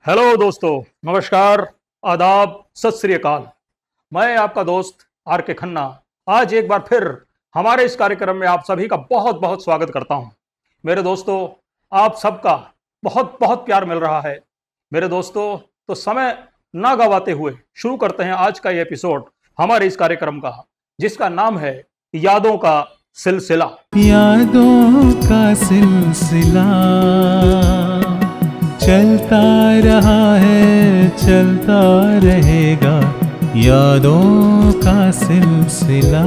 Hello दोस्तों, नमस्कार, आदाब, सत श्री अकाल। मैं आपका दोस्त आर के खन्ना आज एक बार फिर हमारे इस कार्यक्रम में आप सभी का बहुत बहुत स्वागत करता हूं। मेरे दोस्तों, आप सबका बहुत बहुत प्यार मिल रहा है। मेरे दोस्तों, तो समय ना गवाते हुए शुरू करते हैं आज का ये एपिसोड हमारे इस कार्यक्रम का, जिसका नाम है यादों का सिलसिला। यादों का सिलसिला चलता रहा है, चलता रहेगा। यादों का सिलसिला,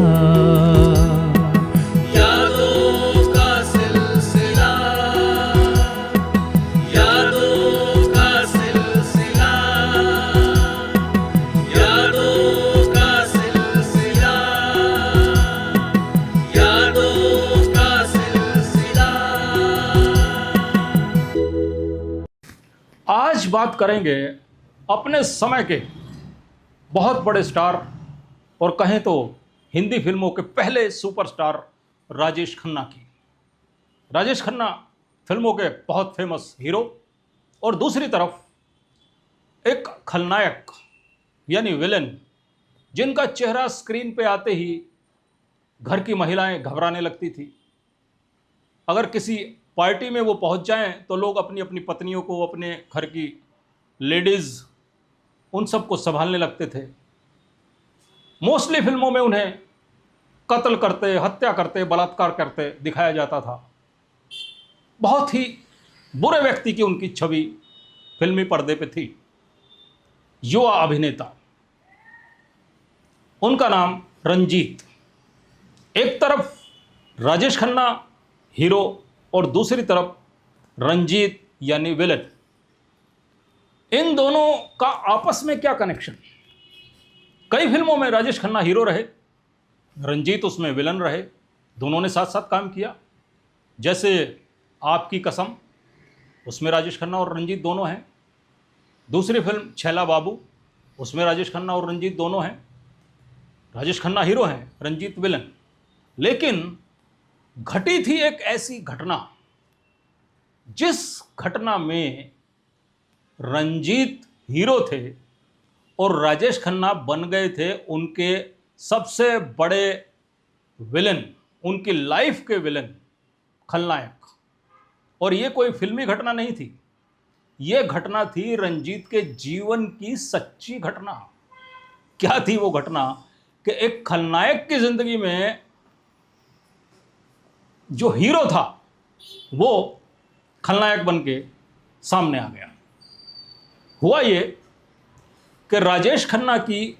यादों का सिलसिला, यादों का सिलसिला, यादों का सिलसिला, यादों का सिलसिला। आज बात करेंगे अपने समय के बहुत बड़े स्टार और कहें तो हिंदी फिल्मों के पहले सुपरस्टार राजेश खन्ना की। राजेश खन्ना फिल्मों के बहुत फेमस हीरो और दूसरी तरफ एक खलनायक यानी विलेन, जिनका चेहरा स्क्रीन पे आते ही घर की महिलाएं घबराने लगती थी। अगर किसी पार्टी में वो पहुंच जाएं तो लोग अपनी अपनी पत्नियों को, अपने घर की लेडीज़, उन सबको संभालने लगते थे। मोस्टली फिल्मों में उन्हें कत्ल करते, हत्या करते, बलात्कार करते दिखाया जाता था। बहुत ही बुरे व्यक्ति की उनकी छवि फिल्मी पर्दे पे थी। युवा अभिनेता, उनका नाम रंजीत। एक तरफ राजेश खन्ना हीरो और दूसरी तरफ रंजीत यानी विलन। इन दोनों का आपस में क्या कनेक्शन? कई फिल्मों में राजेश खन्ना हीरो रहे, रंजीत उसमें विलन रहे। दोनों ने साथ साथ काम किया। जैसे आपकी कसम, उसमें राजेश खन्ना और रंजीत दोनों हैं। दूसरी फिल्म छैला बाबू, उसमें राजेश खन्ना और रंजीत दोनों हैं। राजेश खन्ना हीरो हैं, रंजीत विलन। लेकिन घटी थी एक ऐसी घटना जिस घटना में रंजीत हीरो थे और राजेश खन्ना बन गए थे उनके सबसे बड़े विलन, उनकी लाइफ के विलन, खलनायक। और ये कोई फिल्मी घटना नहीं थी, ये घटना थी रंजीत के जीवन की सच्ची घटना। क्या थी वो घटना? कि एक खलनायक की जिंदगी में जो हीरो था वो खलनायक बन के सामने आ गया। हुआ ये कि राजेश खन्ना की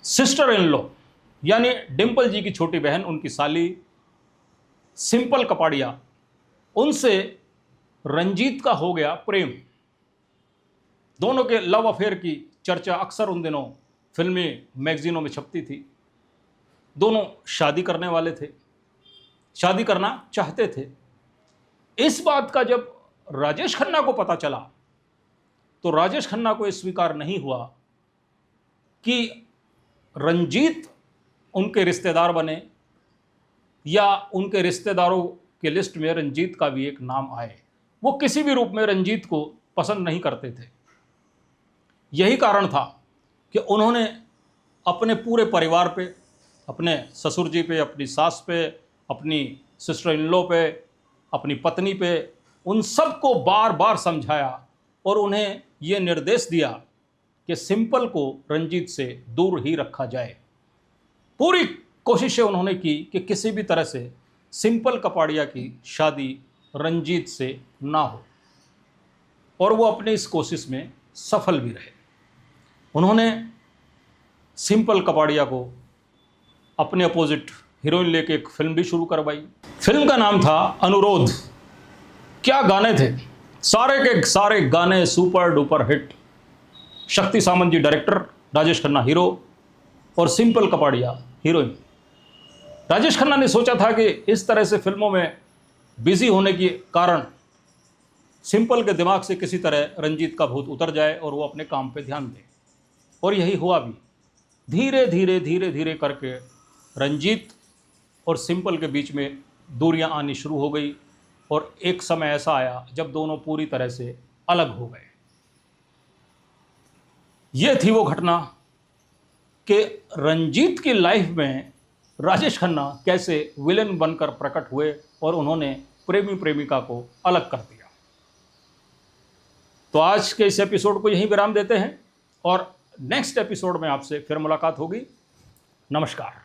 सिस्टर इन लॉ यानी डिंपल जी की छोटी बहन, उनकी साली सिंपल कपाड़िया, उनसे रंजीत का हो गया प्रेम। दोनों के लव अफेयर की चर्चा अक्सर उन दिनों फिल्मी मैगजीनों में छपती थी। दोनों शादी करने वाले थे, शादी करना चाहते थे। इस बात का जब राजेश खन्ना को पता चला तो राजेश खन्ना को यह स्वीकार नहीं हुआ कि रंजीत उनके रिश्तेदार बने या उनके रिश्तेदारों के लिस्ट में रंजीत का भी एक नाम आए। वो किसी भी रूप में रंजीत को पसंद नहीं करते थे। यही कारण था कि उन्होंने अपने पूरे परिवार पे, अपने ससुर जी पे, अपनी सास पे, अपनी सिस्टर इन लॉ पे, अपनी पत्नी पे, उन सबको बार बार समझाया और उन्हें ये निर्देश दिया कि सिंपल को रंजीत से दूर ही रखा जाए। पूरी कोशिशें उन्होंने की कि किसी भी तरह से सिंपल कपाड़िया की शादी रंजीत से ना हो, और वो अपनी इस कोशिश में सफल भी रहे। उन्होंने सिंपल कपाड़िया को अपने अपोजिट हीरोइन लेके एक फिल्म भी शुरू करवाई। फिल्म का नाम था अनुरोध। क्या गाने थे! सारे के सारे गाने सुपर डुपर हिट। शक्ति सामंत जी डायरेक्टर, राजेश खन्ना हीरो और सिंपल कपाड़िया हीरोइन। राजेश खन्ना ने सोचा था कि इस तरह से फिल्मों में बिजी होने के कारण सिंपल के दिमाग से किसी तरह रंजीत का भूत उतर जाए और वो अपने काम पे ध्यान दे। और यही हुआ भी। धीरे धीरे धीरे धीरे करके रंजीत और सिंपल के बीच में दूरियां आनी शुरू हो गई और एक समय ऐसा आया जब दोनों पूरी तरह से अलग हो गए। ये थी वो घटना कि रंजीत की लाइफ में राजेश खन्ना कैसे विलेन बनकर प्रकट हुए और उन्होंने प्रेमी प्रेमिका को अलग कर दिया। तो आज के इस एपिसोड को यहीं विराम देते हैं और नेक्स्ट एपिसोड में आपसे फिर मुलाकात होगी। नमस्कार।